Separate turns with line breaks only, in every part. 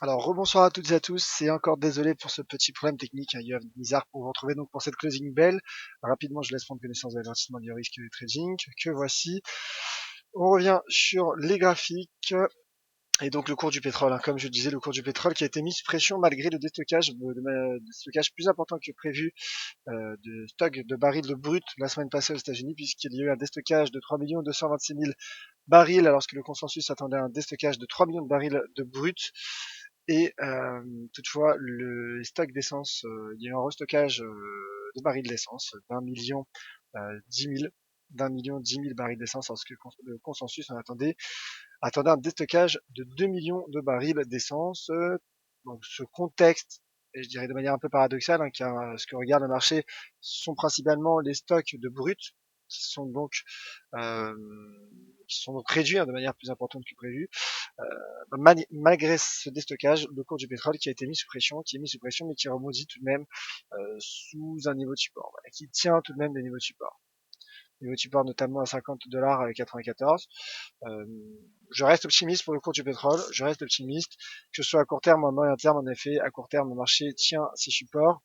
Alors rebonsoir à toutes et à tous, et encore désolé pour ce petit problème technique, hein, Yoav Nizar pour vous retrouver donc pour cette closing bell. Rapidement, je laisse prendre connaissance de l'avertissement du risque de trading, que voici. On revient sur les graphiques, et donc le cours du pétrole, hein, comme je disais, le cours du pétrole qui a été mis sous pression malgré le déstockage, de stockage plus important que prévu de stock de barils de brut la semaine passée aux États-Unis, puisqu'il y a eu un déstockage de 3 226 000 barils, alors que le consensus attendait un déstockage de 3 millions de barils de brut. Et toutefois, le stock d'essence, il y a eu un restockage de barils d'essence d'1 million 10 000 barils d'essence, alors que le consensus en attendait un déstockage de 2 millions de barils d'essence. Donc ce contexte, et je dirais de manière un peu paradoxale, hein, car ce que regarde le marché sont principalement les stocks de brut, qui sont donc, euh, qui sont donc réduits, hein, de manière plus importante que prévu. Malgré ce déstockage, le cours du pétrole qui a été mis sous pression, qui est mis sous pression, mais qui rebondit tout de même sous un niveau de support, voilà, qui tient tout de même des niveaux de support. Niveau de support notamment à 50 $ avec 94. Euh, je reste optimiste pour le cours du pétrole, je reste optimiste, que ce soit à court terme ou à moyen terme. En effet, à court terme, le marché tient ses supports,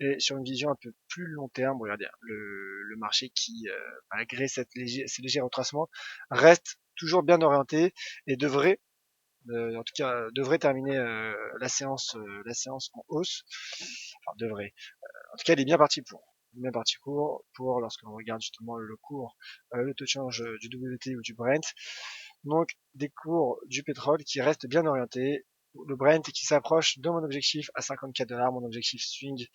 et sur une vision un peu plus long terme, regardez, le marché qui, malgré ces légers retracements, reste toujours bien orienté et en tout cas, devrait terminer la séance en hausse. Enfin, devrait. En tout cas, il est bien parti pour. Il est bien parti pour lorsqu'on regarde justement le cours, le taux de change du WTI ou du Brent. Donc, des cours du pétrole qui restent bien orientés. Le Brent qui s'approche de mon objectif à 54 $, mon objectif swing,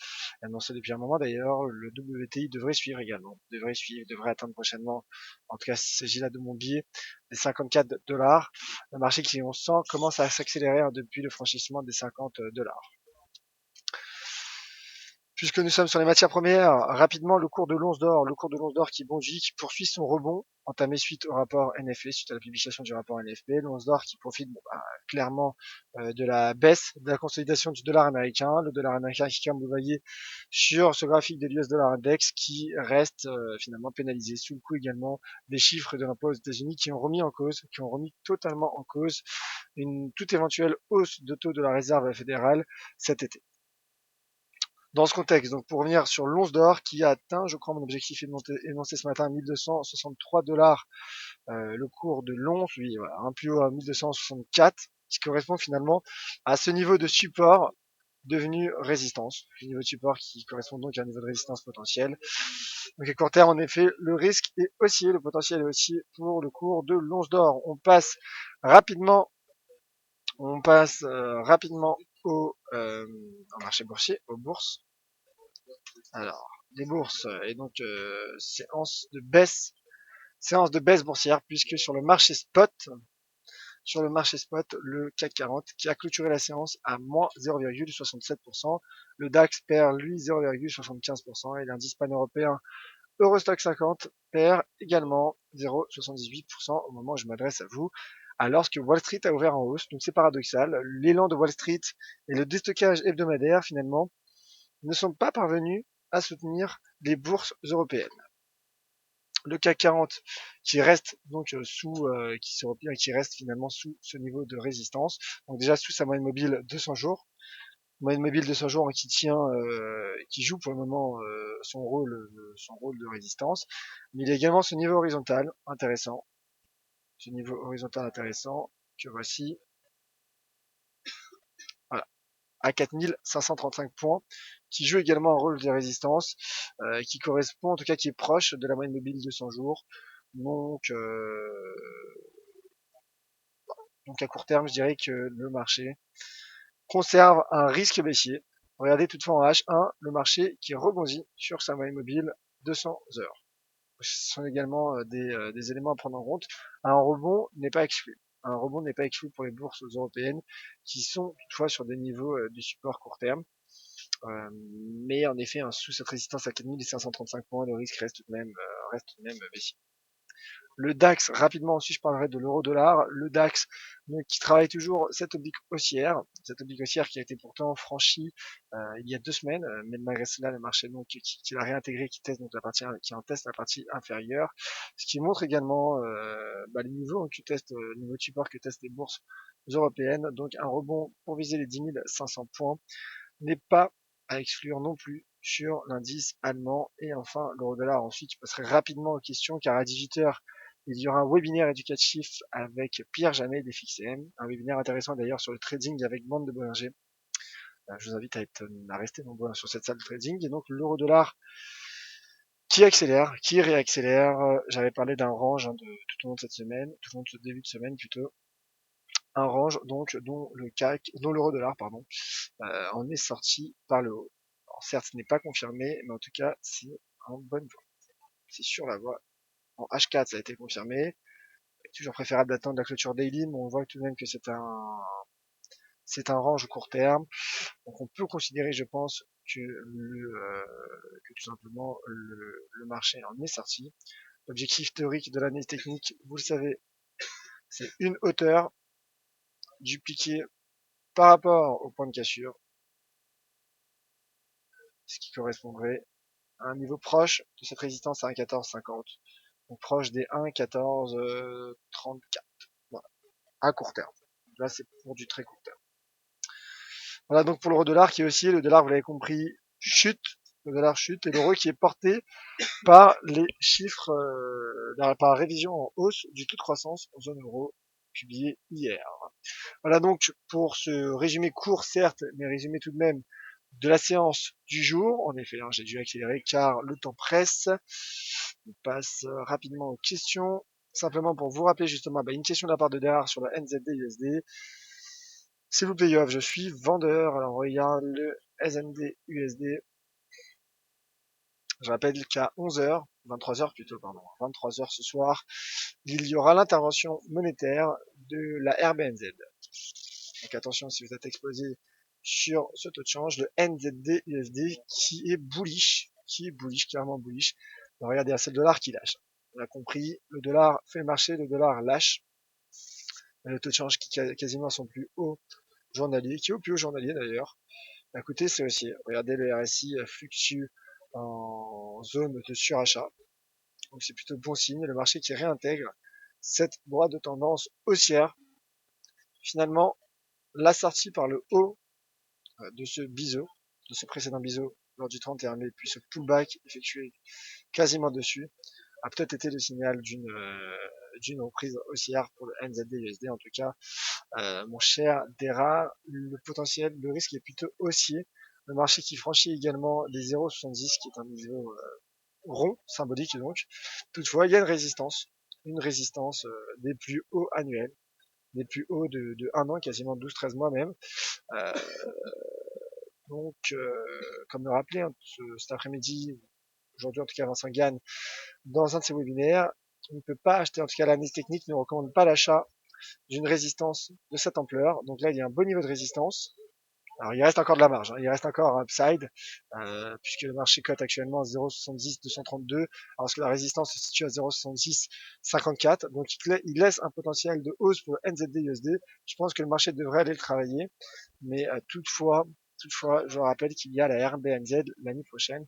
annoncé depuis un moment d'ailleurs. Le WTI devrait suivre également, devrait atteindre prochainement, en tout cas s'il s'agit là de mon billet, les 54 $. Le marché qui, on sent, commence à s'accélérer, hein, depuis le franchissement des 50 $. Puisque nous sommes sur les matières premières, rapidement le cours de l'once d'or qui bondit, qui poursuit son rebond, entamé suite au rapport NFP, suite à la publication du rapport NFP, l'once d'or qui profite clairement de la baisse, de la consolidation du dollar américain, le dollar américain qui, comme vous voyez sur ce graphique de l'US Dollar Index, qui reste finalement pénalisé, sous le coup également des chiffres de l'impôt aux États-Unis qui ont remis totalement en cause une toute éventuelle hausse de taux de la réserve fédérale cet été. Dans ce contexte, donc pour revenir sur l'once d'or qui a atteint, je crois, mon objectif énoncé ce matin à 1263 $, le cours de l'once, oui, voilà, un plus haut à 1264, qui correspond finalement à ce niveau de support devenu résistance, le niveau de support qui correspond donc à un niveau de résistance potentiel. Donc à court terme, en effet, le risque est haussier, le potentiel est haussier pour le cours de l'once d'or. Rapidement, on passe rapidement au marché boursier, aux bourses. Alors, les bourses, et donc séance de baisse boursière, puisque sur le marché spot, le CAC 40 qui a clôturé la séance à moins 0,67%, le DAX perd lui 0,75%, et l'indice pan-européen Eurostock 50 perd également 0,78% au moment où je m'adresse à vous, alors que Wall Street a ouvert en hausse. Donc c'est paradoxal, l'élan de Wall Street et le déstockage hebdomadaire finalement ne sont pas parvenus à soutenir les bourses européennes. Le CAC 40 qui reste donc qui reste finalement sous ce niveau de résistance, donc déjà sous sa moyenne mobile 200 jours, moyenne mobile 200 jours qui joue pour le moment son rôle de résistance, mais il y a également ce niveau horizontal intéressant que voici, voilà, à 4535 points, qui joue également un rôle de résistance, qui correspond, en tout cas qui est proche de la moyenne mobile de 100 jours. Donc, donc à court terme, je dirais que le marché conserve un risque baissier. Regardez toutefois en H1, le marché qui rebondit sur sa moyenne mobile 200 heures. Ce sont également des éléments à prendre en compte. Un rebond n'est pas exclu. Un rebond n'est pas exclu pour les bourses européennes qui sont toutefois sur des niveaux de support court terme. Mais en effet, sous cette résistance à 4535 points, le risque reste tout de même baissier. Le DAX, rapidement ensuite je parlerai de l'euro-dollar. Le DAX donc, qui travaille toujours cette oblique haussière qui a été pourtant franchie il y a 2 semaines, mais malgré cela le marché donc qui l'a réintégré, qui teste donc la partie, qui en teste la partie inférieure, ce qui montre également les niveaux que teste, niveau de support que testent les bourses européennes. Donc un rebond pour viser les 10 500 points n'est pas à exclure non plus sur l'indice allemand. Et enfin l'euro-dollar ensuite, je passerai rapidement aux questions car à 18h il y aura un webinaire éducatif avec Pierre Jamet des FixM, un webinaire intéressant d'ailleurs sur le trading avec Bande de Bollinger. Je vous invite à rester nombreux sur cette salle de trading. Et donc l'euro-dollar qui accélère, qui réaccélère. J'avais parlé d'un range tout au long de cette semaine, tout au long de ce début de semaine plutôt. Un range donc dont l'euro-dollar en est sorti par le haut. Alors certes, ce n'est pas confirmé, mais en tout cas, c'est en bonne voie. C'est sur la voie. En H4, ça a été confirmé. Toujours préférable d'attendre la clôture daily, mais on voit tout de même que c'est un range court terme. Donc on peut considérer, je pense, que tout simplement le marché en est sorti. L'objectif théorique de l'analyse technique, vous le savez, c'est une hauteur dupliquée par rapport au point de cassure, ce qui correspondrait à un niveau proche de cette résistance à 1,1450, donc proche des 1,1434, voilà, à court terme. Là, c'est pour du très court terme. Voilà donc pour l'euro-dollar qui est aussi, le dollar, vous l'avez compris, chute, le dollar chute, et l'euro qui est porté par les chiffres, par révision en hausse du taux de croissance en zone euro publié hier. Voilà donc pour ce résumé court certes, mais résumé tout de même de la séance du jour. En effet, j'ai dû accélérer car le temps presse. On passe rapidement aux questions. Simplement pour vous rappeler justement une question de la part de Derard sur le NZD USD. S'il vous plaît, Yoav, je suis vendeur. Alors regarde le SND USD. Je rappelle qu'à 11h, 23h plutôt, pardon, 23h ce soir, il y aura l'intervention monétaire de la RBNZ. Donc attention si vous êtes exposé sur ce taux de change, le NZD USD qui est bullish, clairement bullish. Donc regardez, c'est le dollar qui lâche. On a compris, le dollar fait le marché, le dollar lâche. Le taux de change qui est quasiment à son plus haut journalier, qui est au plus haut journalier d'ailleurs. À côté, c'est aussi, regardez, le RSI fluctue en zone de surachat. Donc c'est plutôt bon signe. Le marché qui réintègre cette droite de tendance haussière. Finalement, la sortie par le haut de ce biseau, de ce précédent biseau lors du 31 mai, puis ce pullback effectué quasiment dessus, a peut-être été le signal d'une reprise haussière pour le NZD USD. En tout cas, mon cher Dera, le potentiel, le risque est plutôt haussier. Le marché qui franchit également les 0,70, qui est un niveau rond, symbolique donc. Toutefois, il y a une résistance des plus hauts annuels, des plus hauts de 1 an, quasiment 12-13 mois même. Euh, donc, comme le rappelait cet après-midi, aujourd'hui en tout cas Vincent Gann, dans un de ses webinaires, on ne peut pas acheter, en tout cas l'analyse technique ne recommande pas l'achat d'une résistance de cette ampleur. Donc là, il y a un bon niveau de résistance. Alors il reste encore de la marge, il reste encore un upside, puisque le marché cote actuellement à 0,70 232, alors que la résistance se situe à 0,66 54, donc il laisse un potentiel de hausse pour le NZD USD. Je pense que le marché devrait aller le travailler, mais toutefois, je rappelle qu'il y a la RBNZ l'année prochaine,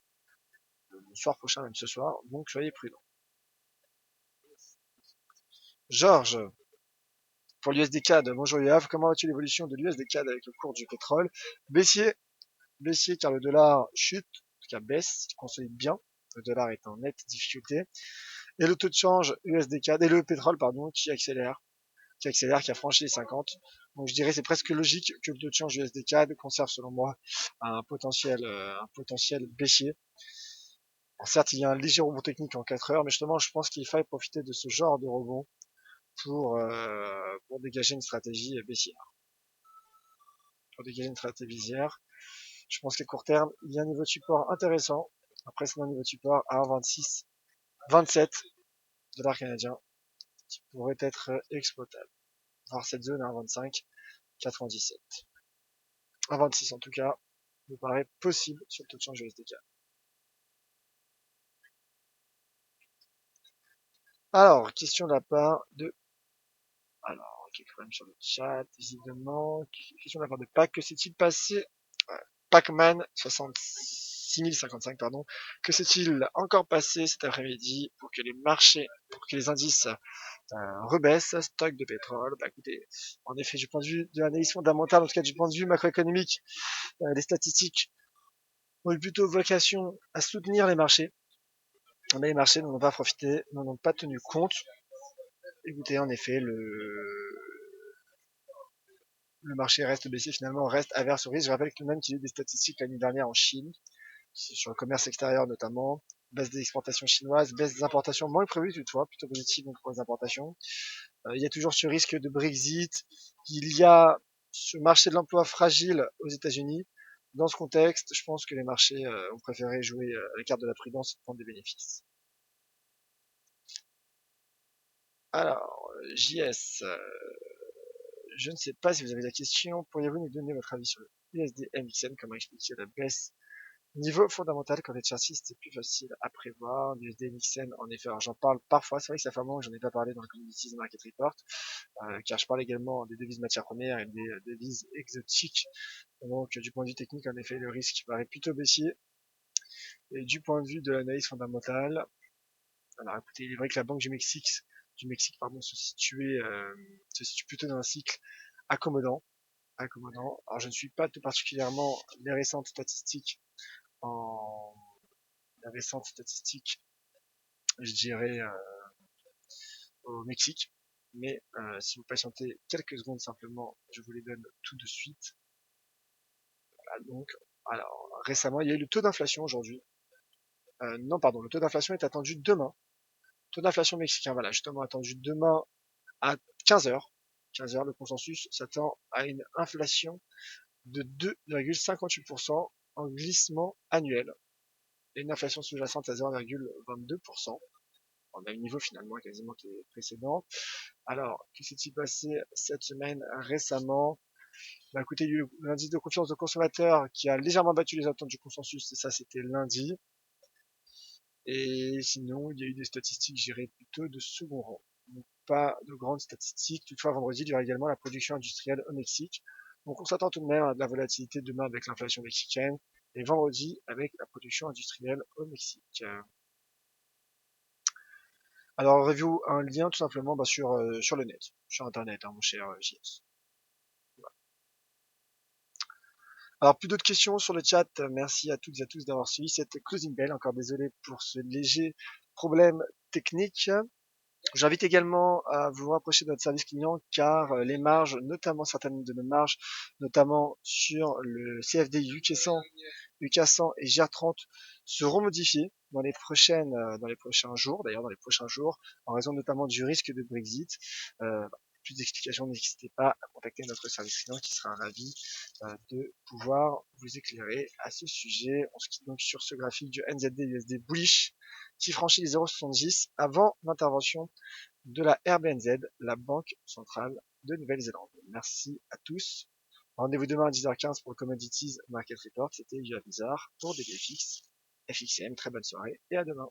le soir prochain, même ce soir, donc soyez prudents. Georges, pour l'USD CAD, bonjour Yav, comment vas-tu l'évolution de l'USD CAD avec le cours du pétrole? Baissier car le dollar chute, en tout cas baisse, il consolide bien, le dollar est en nette difficulté, et le taux de change USD CAD, et le pétrole pardon, qui accélère, qui a franchi les 50. Donc je dirais c'est presque logique que le taux de change USD CAD conserve selon moi un potentiel baissier. Alors certes, il y a un léger rebond technique en 4 heures, mais justement, je pense qu'il faille profiter de ce genre de rebond pour dégager une stratégie baissière. Je pense qu'à court terme, il y a un niveau de support intéressant. Après, c'est un niveau de support à 1,26, 27 dollars canadiens qui pourrait être exploitable. Voir cette zone à 1,25, 97. 1,26 en tout cas, me paraît possible sur le taux de change USDK. Alors, question de la part de... Alors, quelques problèmes sur le chat, visiblement. Question de la part de Pac. Que s'est-il passé Pacman 6055, pardon. Que s'est-il encore passé cet après-midi pour que les marchés, pour que les indices rebaissent, stock de pétrole? Bah écoutez, en effet, du point de vue de l'analyse fondamentale, en tout cas du point de vue macroéconomique, les statistiques ont eu plutôt vocation à soutenir les marchés. Mais les marchés n'en ont pas profité, n'en ont pas tenu compte. Écoutez, en effet, le marché reste baissier, finalement, reste averse au risque. Je rappelle que même qu'il y a eu des statistiques l'année dernière en Chine, sur le commerce extérieur notamment, baisse des exportations chinoises, baisse des importations moins prévues toutefois, plutôt positive donc pour les importations. Il y a toujours ce risque de Brexit, il y a ce marché de l'emploi fragile aux États-Unis. Dans ce contexte, je pense que les marchés ont préféré jouer la carte de la prudence et prendre des bénéfices. Alors, JS, je ne sais pas si vous avez la question. Pourriez-vous nous donner votre avis sur le USD MXN, comment expliquer la baisse niveau fondamental? Quand les châssis, c'était plus facile à prévoir. L'USD MXN, en effet, alors j'en parle parfois. C'est vrai que ça fait un moment que j'en ai pas parlé dans le Commodities Market Report, car je parle également des devises matières premières et des devises exotiques. Donc, du point de vue technique, en effet, le risque paraît plutôt baissier. Et du point de vue de l'analyse fondamentale, alors écoutez, il est vrai que la Banque du Mexique, pardon, se situe plutôt dans un cycle accommodant. Alors je ne suis pas tout particulièrement les récentes statistiques en les récentes statistiques, je dirais au Mexique, mais si vous patientez quelques secondes simplement, je vous les donne tout de suite. Voilà, donc, alors récemment, il y a eu le taux d'inflation aujourd'hui. Non, pardon, le taux d'inflation est attendu demain. Taux d'inflation mexicain, voilà, justement attendu demain à 15h. 15h, le consensus s'attend à une inflation de 2,58% en glissement annuel et une inflation sous-jacente à 0,22%, au même niveau finalement quasiment que les précédents. Alors, que s'est-il passé cette semaine récemment? Bah écoutez, il y a eu l'indice de confiance de consommateur qui a légèrement battu les attentes du consensus, et ça c'était lundi. Et sinon, il y a eu des statistiques, j'irais plutôt de second rang. Donc pas de grandes statistiques. Toutefois, vendredi, il y aura également la production industrielle au Mexique. Donc on s'attend tout de même à de la volatilité demain avec l'inflation mexicaine et vendredi avec la production industrielle au Mexique. Alors, review un lien tout simplement sur le net, sur internet, hein, mon cher JS. Voilà. Alors, plus d'autres questions sur le chat. Merci à toutes et à tous d'avoir suivi cette closing bell. Encore désolé pour ce léger problème technique. J'invite également à vous rapprocher de notre service client car les marges, notamment certaines de nos marges, notamment sur le CFD UK100, UK100 et GR30 seront modifiées dans les prochains jours, d'ailleurs dans les prochains jours, en raison notamment du risque de Brexit. Plus d'explications, n'hésitez pas à contacter notre service client qui sera ravi de pouvoir vous éclairer à ce sujet. On se quitte donc sur ce graphique du NZD USD bullish qui franchit les 0,70 avant l'intervention de la RBNZ, la Banque centrale de Nouvelle-Zélande. Merci à tous. Rendez-vous demain à 10h15 pour le Commodities Market Report. C'était Yoann Bizarre pour DBFX, FXM. Très bonne soirée et à demain.